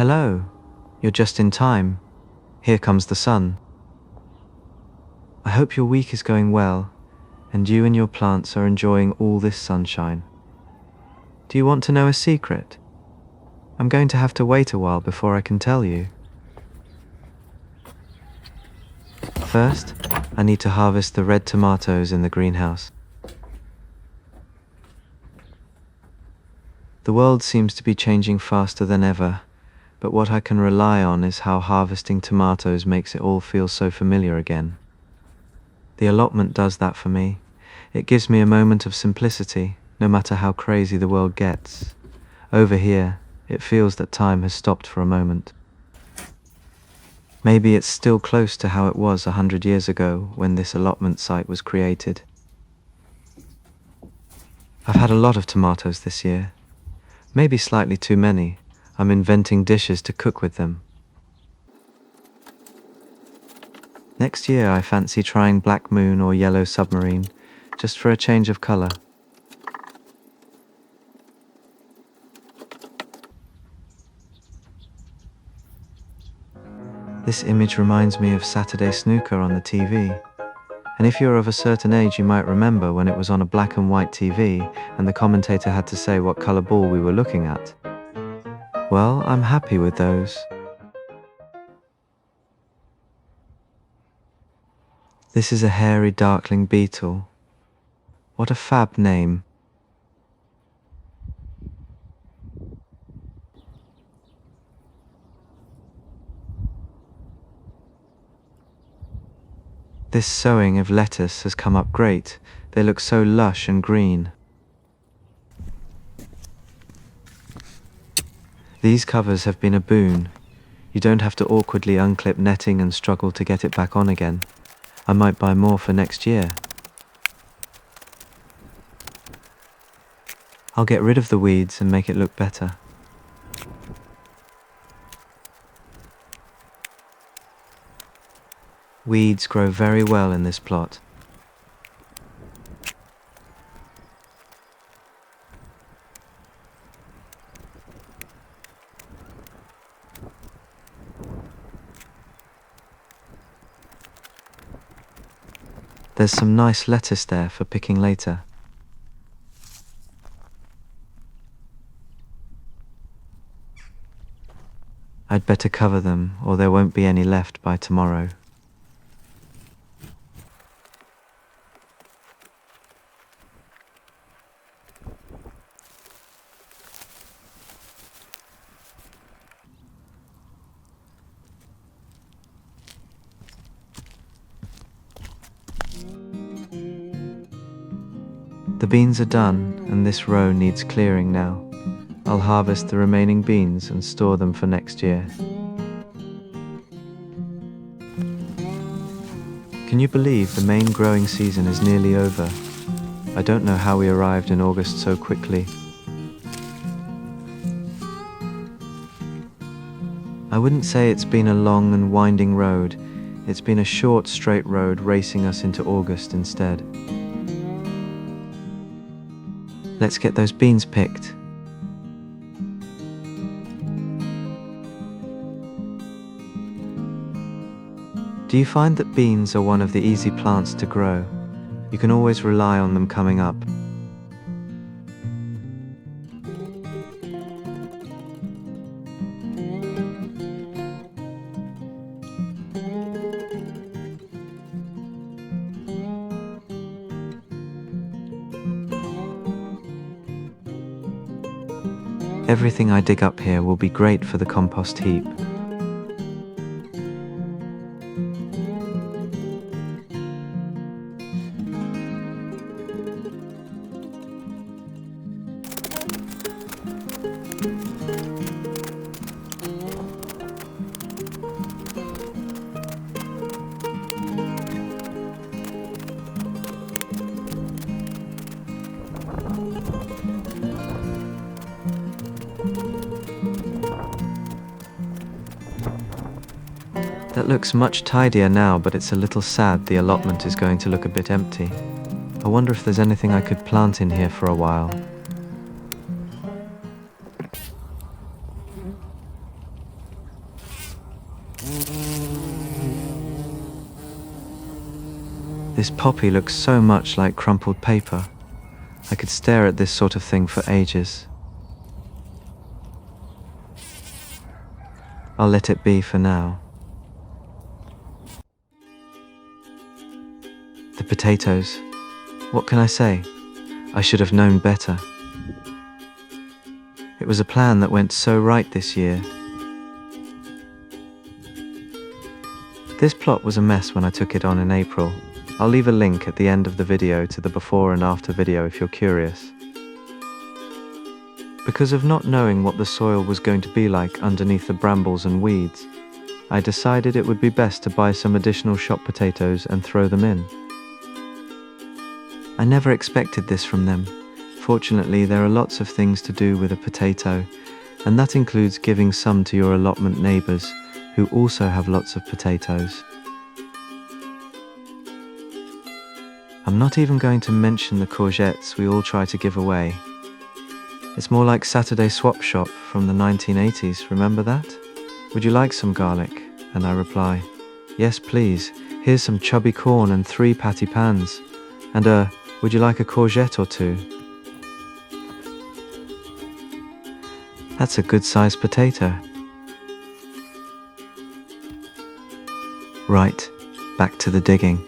Hello, you're just in time. Here comes the sun. I hope your week is going well, and you and your plants are enjoying all this sunshine. Do you want to know a secret? I'm going to have to wait a while before I can tell you. First, I need to harvest the red tomatoes in the greenhouse. The world seems to be changing faster than ever, but what I can rely on is how harvesting tomatoes makes it all feel so familiar again. The allotment does that for me. It gives me a moment of simplicity, no matter how crazy the world gets. Over here, it feels that time has stopped for a moment. Maybe it's still close to how it was 100 years ago when this allotment site was created. I've had a lot of tomatoes this year. Maybe slightly too many. I'm inventing dishes to cook with them. Next year I fancy trying black moon or yellow submarine, just for a change of color. This image reminds me of Saturday Snooker on the TV. And if you're of a certain age, you might remember when it was on a black and white TV and the commentator had to say what color ball we were looking at. Well, I'm happy with those. This is a Hairy Darkling Beetle. What a fab name. This sowing of lettuce has come up great. They look so lush and green. These covers have been a boon. You don't have to awkwardly unclip netting and struggle to get it back on again. I might buy more for next year. I'll get rid of the weeds and make it look better. Weeds grow very well in this plot. There's some nice lettuce there for picking later. I'd better cover them, or there won't be any left by tomorrow. The beans are done, and this row needs clearing now. I'll harvest the remaining beans and store them for next year. Can you believe the main growing season is nearly over? I don't know how we arrived in August so quickly. I wouldn't say it's been a long and winding road. It's been a short, straight road racing us into August instead. Let's get those beans picked. Do you find that beans are one of the easy plants to grow? You can always rely on them coming up. Everything I dig up here will be great for the compost heap. That looks much tidier now, but it's a little sad the allotment is going to look a bit empty. I wonder if there's anything I could plant in here for a while. This poppy looks so much like crumpled paper. I could stare at this sort of thing for ages. I'll let it be for now. The potatoes. What can I say? I should have known better. It was a plan that went so right this year. This plot was a mess when I took it on in April. I'll leave a link at the end of the video to the before and after video if you're curious. Because of not knowing what the soil was going to be like underneath the brambles and weeds, I decided it would be best to buy some additional shop potatoes and throw them in. I never expected this from them. Fortunately, there are lots of things to do with a potato, and that includes giving some to your allotment neighbours who also have lots of potatoes. I'm not even going to mention the courgettes we all try to give away. It's more like Saturday Swap Shop from the 1980s, remember that? Would you like some garlic? And I reply, yes please, here's some chubby corn and 3 patty pans. And would you like a courgette or 2? That's a good-sized potato. Right, back to the digging.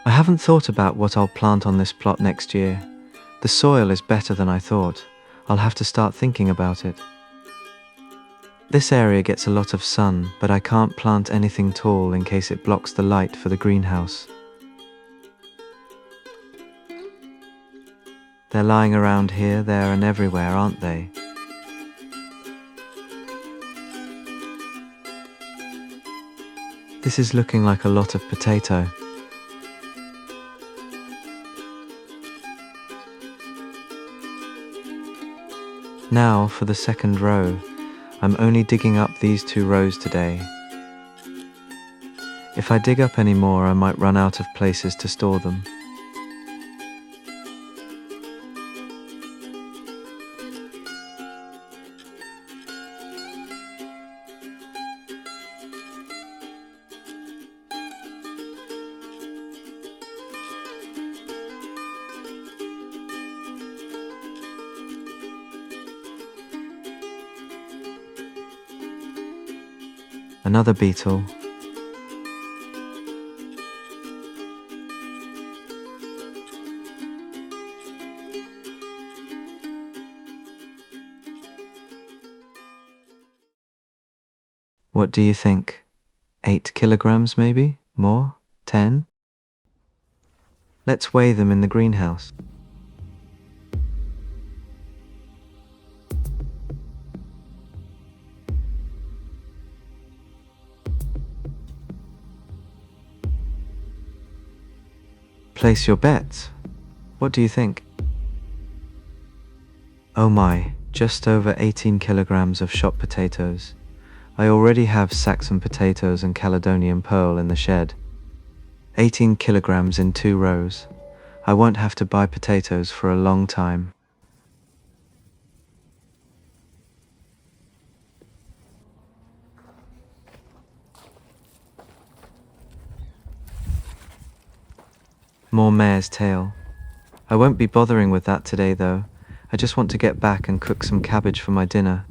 I haven't thought about what I'll plant on this plot next year. The soil is better than I thought. I'll have to start thinking about it. This area gets a lot of sun, but I can't plant anything tall in case it blocks the light for the greenhouse. They're lying around here, there and everywhere, aren't they? This is looking like a lot of potato. Now for the second row. I'm only digging up these 2 rows today. If I dig up any more, I might run out of places to store them. Another beetle. What do you think? 8 kilograms maybe? More? 10? Let's weigh them in the greenhouse. Place your bets. What do you think? Oh my, just over 18 kilograms of shop potatoes. I already have Saxon potatoes and Caledonian pearl in the shed. 18 kilograms in 2 rows. I won't have to buy potatoes for a long time. More mare's tail. I won't be bothering with that today though. I just want to get back and cook some cabbage for my dinner.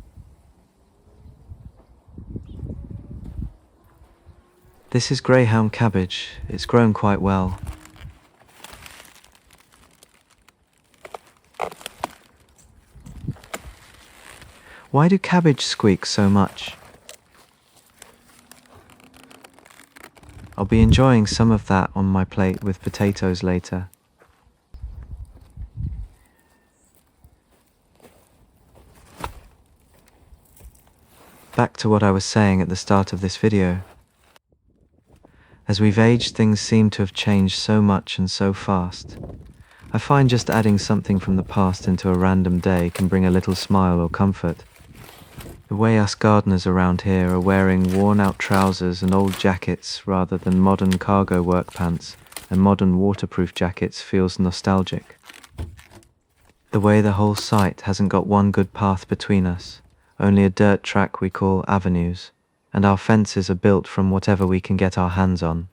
This is greyhound cabbage. It's grown quite well. Why do cabbage squeak so much? I'll be enjoying some of that on my plate with potatoes later. Back to what I was saying at the start of this video. As we've aged, things seem to have changed so much and so fast. I find just adding something from the past into a random day can bring a little smile or comfort. The way us gardeners around here are wearing worn-out trousers and old jackets rather than modern cargo work pants and modern waterproof jackets feels nostalgic. The way the whole site hasn't got one good path between us, only a dirt track we call avenues, and our fences are built from whatever we can get our hands on.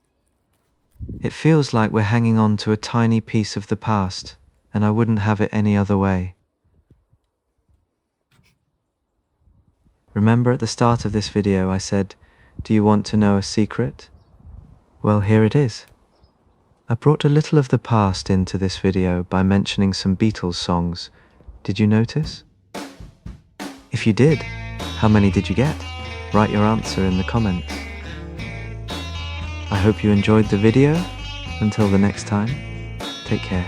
It feels like we're hanging on to a tiny piece of the past, and I wouldn't have it any other way. Remember at the start of this video I said, "Do you want to know a secret?" Well, here it is. I brought a little of the past into this video by mentioning some Beatles songs. Did you notice? If you did, how many did you get? Write your answer in the comments. I hope you enjoyed the video. Until the next time, take care.